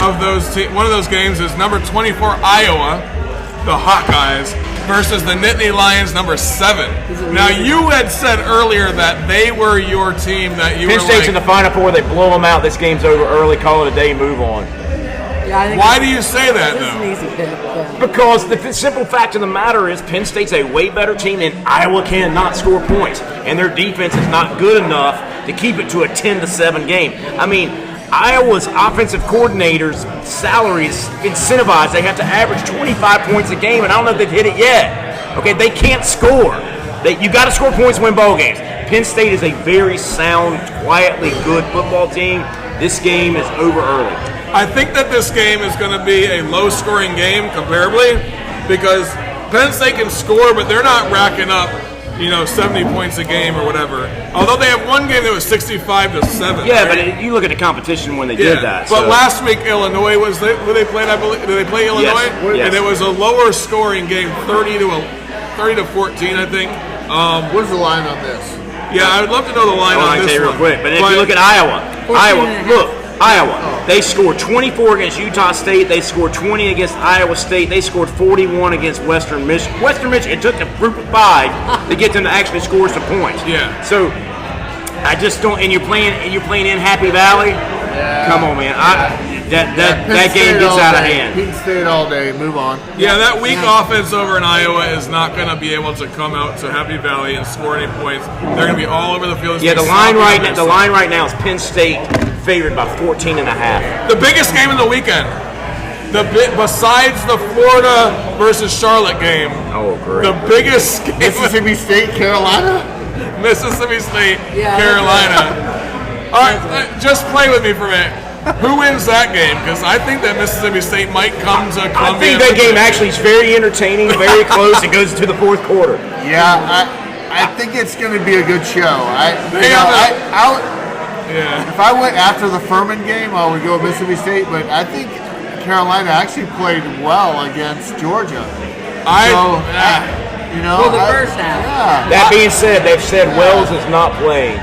of those games is number 24 Iowa, the Hawkeyes, versus the Nittany Lions, number 7. Now, you had said earlier that they were your team that you Penn were State's in the Final Four. They blow them out. This game's over early. Call it a day. Move on. Yeah, why do you say that, this though? is an easy pick. Yeah. Because the simple fact of the matter is Penn State's a way better team, and Iowa cannot score points. And their defense is not good enough to keep it to a 10-7 game. I mean, Iowa's offensive coordinators' salaries incentivized. They have to average 25 points a game, and I don't know if they've hit it yet. Okay, they can't score. You got to score points to win ball games. Penn State is a very sound, quietly good football team. This game is over early. I think that this game is going to be a low-scoring game comparably because Penn State can score, but they're not racking up 70 points a game or whatever. Although they have one game that was 65-7. Yeah, right? but you look at the competition when they did that. But last week Illinois who they played. I believe did they play Illinois? Yes. And it was a lower scoring game, 30-14, I think. What's the line on this? Yeah, I would love to know the line on this real one. quick. But if you look at Iowa, Iowa, they scored 24 against Utah State. They scored 20 against Iowa State. They scored 41 against Western Michigan. Western Michigan, it took a group of 5 to get them to actually score some points. Yeah. So I just don't. And you're playing in Happy Valley. Yeah. Come on, man. That game gets out of hand. Penn State all day. Move on. Yeah, that weak offense over in Iowa is not going to be able to come out to Happy Valley and score any points. They're going to be all over the field. Yeah, the line right now is Penn State favored by 14.5. The biggest game of the weekend. Besides the Florida versus Charlotte game. Oh, great. The biggest game. Mississippi State, Carolina. Mississippi State, Carolina. All right, just play with me for a minute. Who wins that game? Because I think that Mississippi State might come to Columbia. I think that game actually is very entertaining, very close. It goes to the 4th quarter. Yeah, I think it's going to be a good show. If I went after the Furman game, I would go with Mississippi State. But I think Carolina actually played well against Georgia. The first half. Yeah. That being said, they've said Wells is not playing.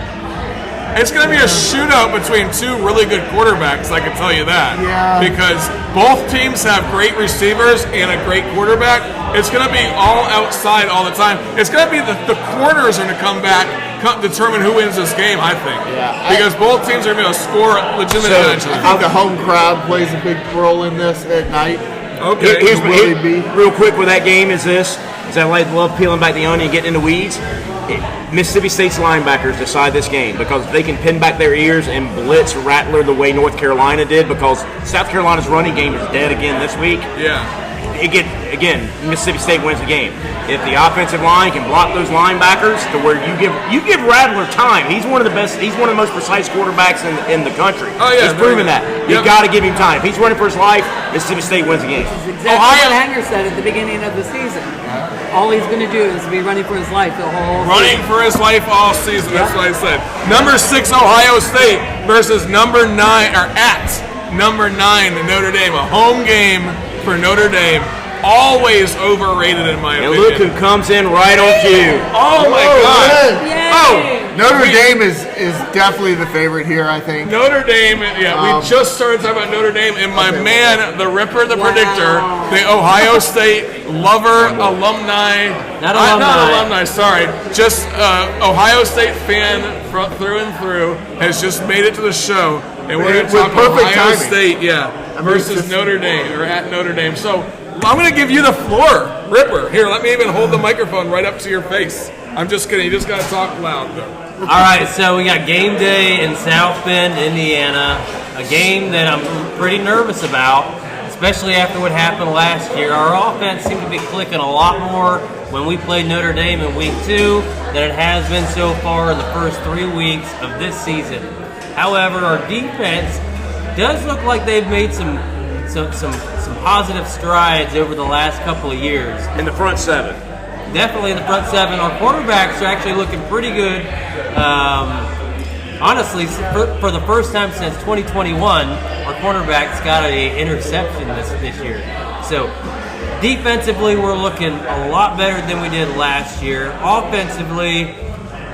It's going to be a shootout between 2 really good quarterbacks, I can tell you that. Yeah. Because both teams have great receivers and a great quarterback. It's going to be all outside all the time. It's going to be the corners are going to come back, determine who wins this game, I think. Yeah, because both teams are going to be able to score legitimately. I think the home crowd plays a big role in this at night. Okay. Real quick with that game is this. I love peeling back the onion and getting in the weeds. Mississippi State's linebackers decide this game because they can pin back their ears and blitz Rattler the way North Carolina did because South Carolina's running game is dead again this week. Yeah. Again, Mississippi State wins the game. If the offensive line can block those linebackers to where you give Rattler time. He's one of the best. He's one of the most precise quarterbacks in the country. Oh yeah, he's proven that. You got to give him time. If he's running for his life, Mississippi State wins the game. This is exactly what Hanger said at the beginning of the season. All he's going to do is be running for his life the whole running season. For his life all season. That's what I said. Number 6 Ohio State versus number 9 Notre Dame. A home game for Notre Dame. always overrated in my And opinion. look who comes in right on cue. Oh my God! Yay! Oh, Notre Dame is definitely the favorite here, I think. Notre Dame, we just started talking about Notre Dame, and my man, the Ripper, the Predictor, the Ohio State alumni, Not alumni, sorry, just Ohio State fan through and through, has just made it to the show, and we're going to With talk perfect Ohio timing. State, versus Notre Dame, or at Notre Dame. So I'm going to give you the floor, Ripper. Here, let me even hold the microphone right up to your face. I'm just kidding. You just got to talk loud, though. All right, so we got game day in South Bend, Indiana, a game that I'm pretty nervous about, especially after what happened last year. Our offense seemed to be clicking a lot more when we played Notre Dame in week 2 than it has been so far in the first 3 weeks of this season. However, our defense does look like they've made some positive strides over the last couple of years. In the front 7. Definitely in the front 7. Our quarterbacks are actually looking pretty good. Honestly, for the first time since 2021, our cornerbacks got an interception this year. So defensively, we're looking a lot better than we did last year. Offensively,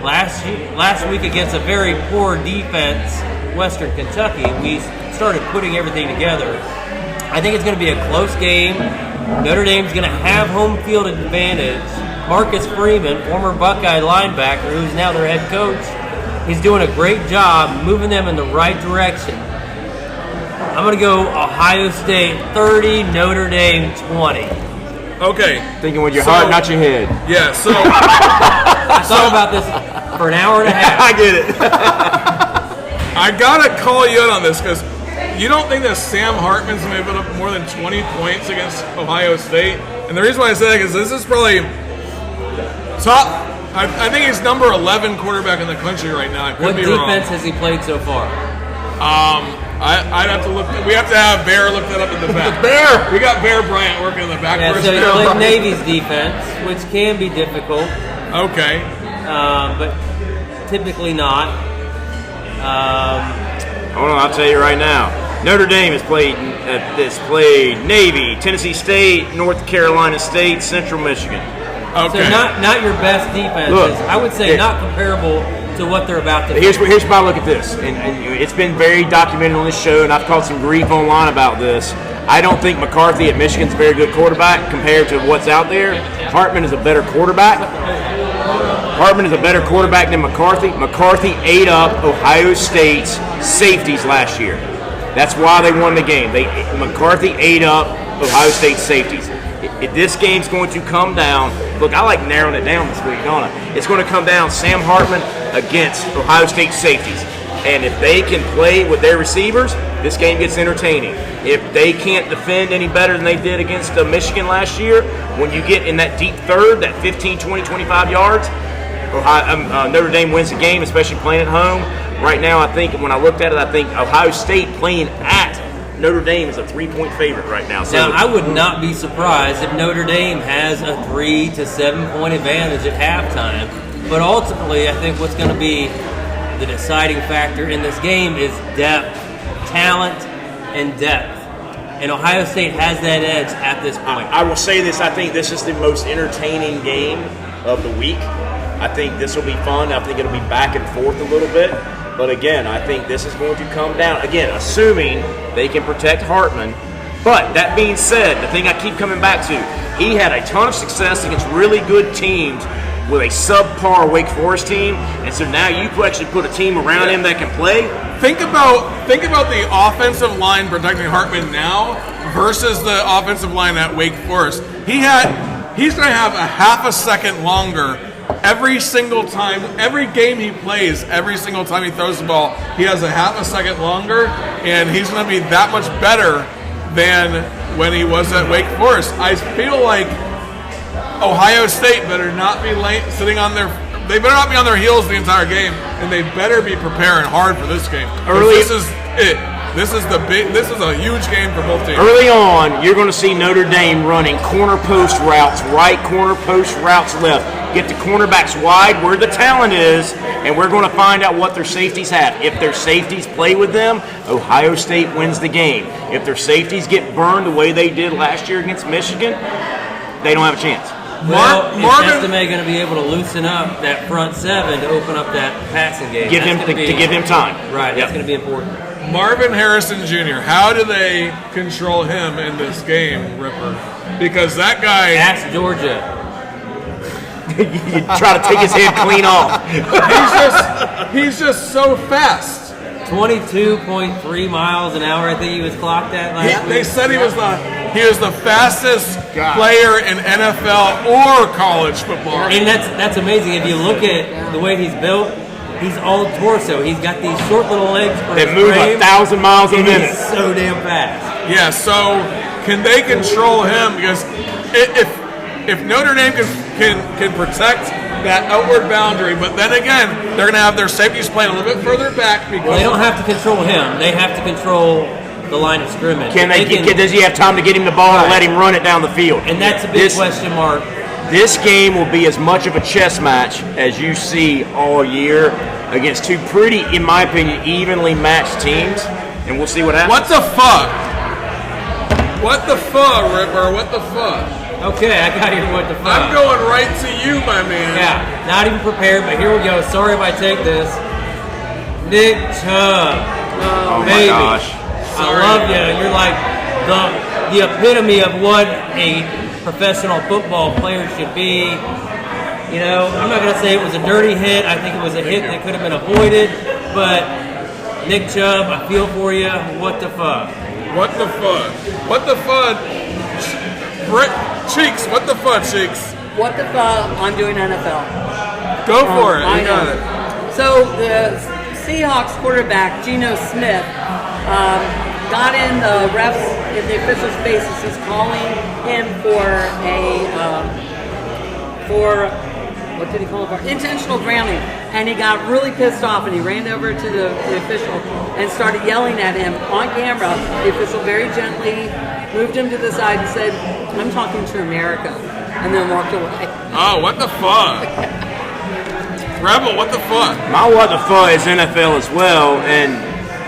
last week against a very poor defense, Western Kentucky, we started putting everything together. I think it's going to be a close game. Notre Dame's going to have home field advantage. Marcus Freeman, former Buckeye linebacker, who's now their head coach, he's doing a great job moving them in the right direction. I'm going to go Ohio State 30, Notre Dame 20. Okay. Thinking with your heart, not your head. Yeah, so I thought about this for an hour and a half. I get it. I got to call you out on this because you don't think that Sam Hartman's going to put up more than 20 points against Ohio State? And the reason why I say that is this is probably top. I think he's number 11 quarterback in the country right now. I could What be wrong. defense has he played so far? I'd have to look. We have to have Bear look that up in the back. Bear! We got Bear Bryant working in the back. Yeah, for us so he now. played Navy's defense, which can be difficult, Okay. but typically not. Hold on, I'll tell you right now. Notre Dame has played Navy, Tennessee State, North Carolina State, Central Michigan. Okay. So not your best defenses. Look, I would say not comparable to what they're about to do. Here's my look at this, and it's been very documented on this show, and I've caught some grief online about this. I don't think McCarthy at Michigan's a very good quarterback compared to what's out there. Hartman is a better quarterback. Hartman is a better quarterback than McCarthy. McCarthy ate up Ohio State's safeties last year. That's why they won the game. McCarthy ate up Ohio State's safeties. If this game's going to come down, look, I like narrowing it down this week, don't I? It's going to come down Sam Hartman against Ohio State safeties. And if they can play with their receivers, this game gets entertaining. If they can't defend any better than they did against Michigan last year, when you get in that deep third, that 15, 20, 25 yards, Notre Dame wins the game, especially playing at home. Right now, I think, when I looked at it, I think Ohio State playing at Notre Dame is a 3-point favorite right now. So Now, I would not be surprised if Notre Dame has a 3 to 7 point advantage at halftime. But ultimately, I think what's going to be the deciding factor in this game is depth, talent, and depth. And Ohio State has that edge at this point. I will say this, I think this is the most entertaining game of the week. I think this will be fun. I think it'll be back and forth a little bit. But again, I think this is going to come down, again, assuming they can protect Hartman. But that being said, the thing I keep coming back to, he had a ton of success against really good teams with a subpar Wake Forest team. And so now you actually put a team around him that can play. Think about the offensive line protecting Hartman now versus the offensive line at Wake Forest. He's going to have a half a second longer every single time, every game he plays, every single time he throws the ball, he has a half a second longer, and he's going to be that much better than when he was at Wake Forest. I feel like Ohio State better not be they better not be on their heels the entire game, and they better be preparing hard for this game. This is it. This is a huge game for both teams. Early on, you're going to see Notre Dame running corner post routes, right corner post routes left. get the cornerbacks wide where the talent is, and we're going to find out what their safeties have. If their safeties play with them, Ohio State wins the game. If their safeties get burned the way they did last year against Michigan, they don't have a chance. Well, is Estime going to be able to loosen up that front seven to open up that passing game? Give him time. Right, that's going to be important. Marvin Harrison Jr., how do they control him in this game, Ripper? Because that guy... Ask Georgia. You try to take his head clean off. he's just so fast. 22.3 miles an hour, I think he was clocked at last week. They said he was the fastest player in NFL or college football. And that's amazing. If you look at the way he's built, he's all torso. He's got these short little legs for that move 1,000 miles a minute. He's so damn fast. Yeah, so can they control him? Because if Notre Dame can protect that outward boundary, but then again, they're going to have their safeties playing a little bit further back. Because they don't have to control him. They have to control the line of scrimmage. Does he have time to get him the ball and let him run it down the field? And that's a big question mark. This game will be as much of a chess match as you see all year against two pretty, in my opinion, evenly matched teams, and we'll see what happens. What the fuck? What the fuck, Ripper? What the fuck? Okay, I got here. What the fuck? I'm going right to you, my man. Yeah, not even prepared, but here we go. Sorry if I take this. Nick Chubb. Oh baby. My gosh. I love you. You're like the epitome of what a professional football player should be. You know, I'm not going to say it was a dirty hit. I think it was a hit that could have been avoided. But Nick Chubb, I feel for you. What the fuck? What the fuck? What the fuck? Cheeks, what the fuck, Cheeks? What the fuck? I'm doing NFL. Go for it. You got it. So the Seahawks quarterback, Geno Smith, got in the refs, in the officials' faces. He's calling him for what did he call it for? Intentional grounding. And he got really pissed off and he ran over to the official and started yelling at him on camera. The official very gently moved him to the side and said, "I'm talking to America," and then walked away. Oh, what the fuck? Rebel, what the fuck? My what the fuck is NFL as well, and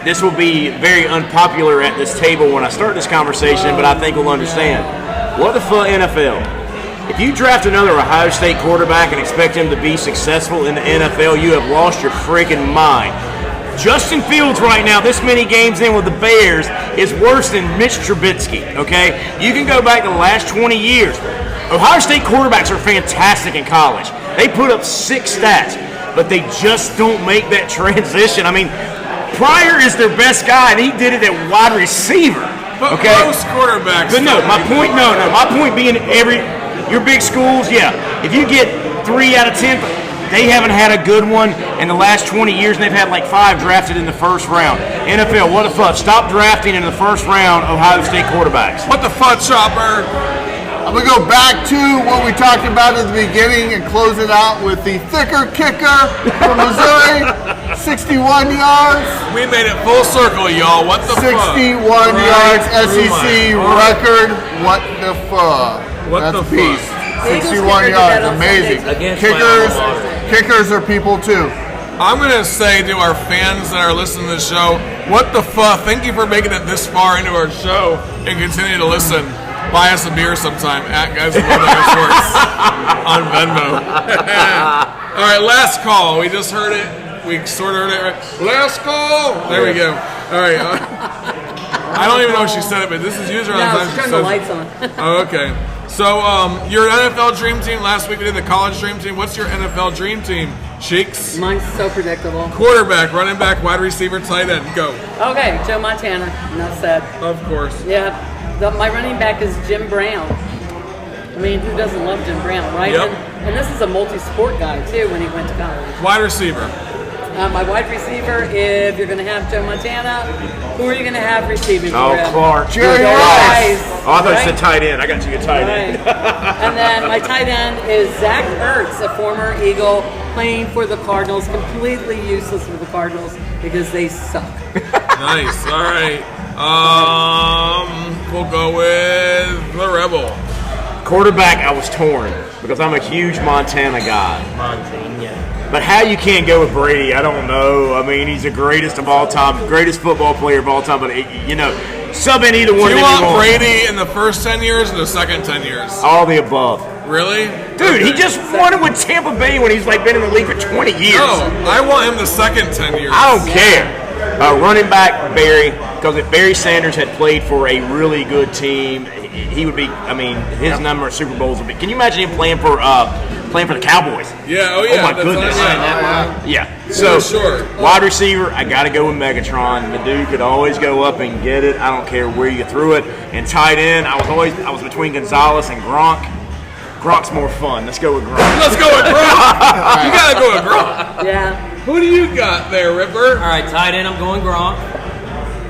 this will be very unpopular at this table when I start this conversation, but I think we'll understand. What the fuck NFL? If you draft another Ohio State quarterback and expect him to be successful in the NFL, you have lost your freaking mind. Justin Fields right now, this many games in with the Bears, is worse than Mitch Trubisky, okay? You can go back to the last 20 years. Ohio State quarterbacks are fantastic in college. They put up 6 stats, but they just don't make that transition. I mean, Pryor is their best guy, and he did it at wide receiver, okay? But most quarterbacks. But no, my point being your big schools, yeah. If you get 3 out of 10, they haven't had a good one in the last 20 years, and they've had like 5 drafted in the first round. NFL, what the fuck? Stop drafting in the first round Ohio State quarterbacks. What the fuck, Chopper? I'm going to go back to what we talked about at the beginning and close it out with the thicker kicker from Missouri, 61 yards. We made it full circle, y'all. What the 61 fuck? yards, SEC record. What the fuck? What That's the a piece. fuck? 61 yards, amazing. Kickers are people too. I'm going to say to our fans that are listening to the show, what the fuck? Thank you for making it this far into our show and continue to listen. Buy us a beer sometime at Guys With Shorts on Venmo. All right, last call. We just heard it. We sort of heard it. Right. Last call. There we go. All right. I don't even know if she said it, but this is usually around the time she turn says the lights on. Oh, okay. So, your NFL dream team. Last week we did the college dream team. What's your NFL dream team, Cheeks? Mine's so predictable. Quarterback, running back, wide receiver, tight end. Go. Okay, Joe Montana. Enough said. Of course. Yeah. My running back is Jim Brown. I mean, who doesn't love Jim Brown, right? Yep. And this is a multi-sport guy, too, when he went to college. Wide receiver. My wide receiver, if you're going to have Joe Montana, who are you going to have receiving for him? Clark. Jerry Rice. Oh, I thought you said tight end. I got you a tight end. And then my tight end is Zach Ertz, a former Eagle, playing for the Cardinals, completely useless for the Cardinals because they suck. Nice. All right. We'll go with the Rebel. Quarterback, I was torn. because I'm a huge Montana guy. Montana. But how you can't go with Brady, I don't know. I mean, he's the greatest of all time, greatest football player of all time. But sub in either one. Do you want Brady in the first 10 years or the second 10 years? All the above. Really? Dude, he just won it with Tampa Bay when he's been in the league for 20 years. No, I want him the second 10 years. I don't care. Running back Barry, because if Barry Sanders had played for a really good team, he would be. I mean, his number of Super Bowls would be. Can you imagine him playing for the Cowboys? Yeah. Oh yeah. Oh my goodness. Yeah. So sure. Wide receiver, I got to go with Megatron. The dude could always go up and get it. I don't care where you threw it. And tight end, I was between Gonzalez and Gronk. Gronk's more fun. Let's go with Gronk. Let's go with Gronk. You gotta go with Gronk. Yeah. Who do you got there, Ripper? All right, tight end, I'm going Gronk.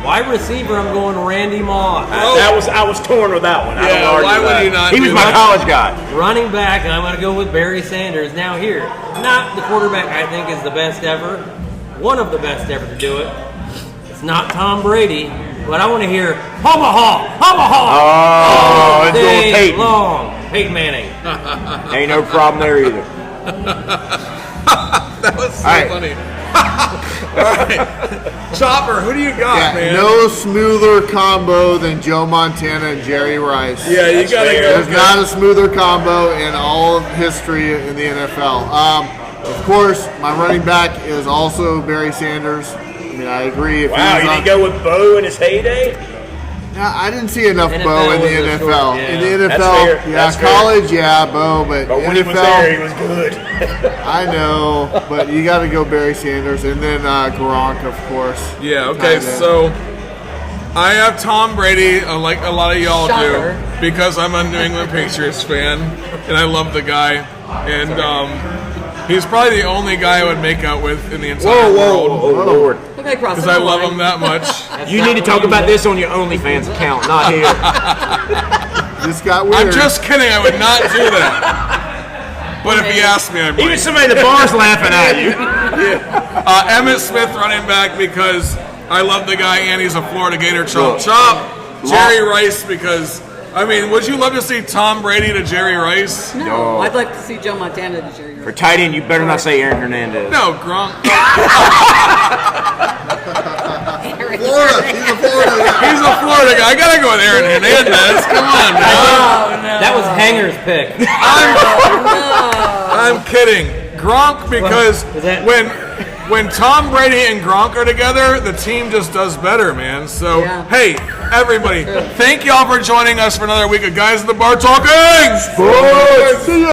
Wide receiver, I'm going Randy Moss. I was torn with that one. Yeah, I don't argue why would that. you not He was do my that? college guy. Running back, and I'm going to go with Barry Sanders. Now here, not the quarterback I think is the best ever. One of the best ever to do it. It's not Tom Brady, but I want to hear Omaha. Oh, it's going Day Peyton. long. Peyton Manning. Ain't no problem there either. That was so All right. funny. All right. Chopper, who do you got, man? No smoother combo than Joe Montana and Jerry Rice. Yeah, you gotta go. There's not a smoother combo in all of history in the NFL. Of course, my running back is also Barry Sanders. I mean, I agree. If Wow, you didn't go with Bo in his heyday? Yeah, I didn't see enough NFL Bo in the was a NFL. short- yeah. In the That's NFL, fair. yeah, That's fair. college, yeah, Bo, but But when he NFL, was there, he was good. I know, but you got to go Barry Sanders, and then Gronk, of course. Yeah, okay, Tight end. so I have Tom Brady, like a lot of y'all Shocker. do, because I'm a New England Patriots fan, and I love the guy. And he's probably the only guy I would make out with in the entire world. Oh, Lord. Okay, crossing Because I the love line. him that much. You need to talk about this on your OnlyFans account, not here. This got weird. I'm just kidding, I would not do that. But if he asked me, I might. Even somebody at the bar's laughing at you. Emmett Smith running back because I love the guy and he's a Florida Gator. Chop chop. Jerry Rice because, I mean, would you love to see Tom Brady to Jerry Rice? No, I'd like to see Joe Montana to Jerry For Rice. tight end, you better not say Aaron Hernandez. No, Gronk. Florida. He's a Florida guy. He's a Florida guy. I gotta go with Aaron Hernandez. Come on, man. Oh, no. That was Hanger's pick. I'm kidding. Gronk because is that- when Tom Brady and Gronk are together, the team just does better, man. So, Yeah. hey, everybody, thank y'all for joining us for another week of Guys at the Bar Talking. Sports. See ya.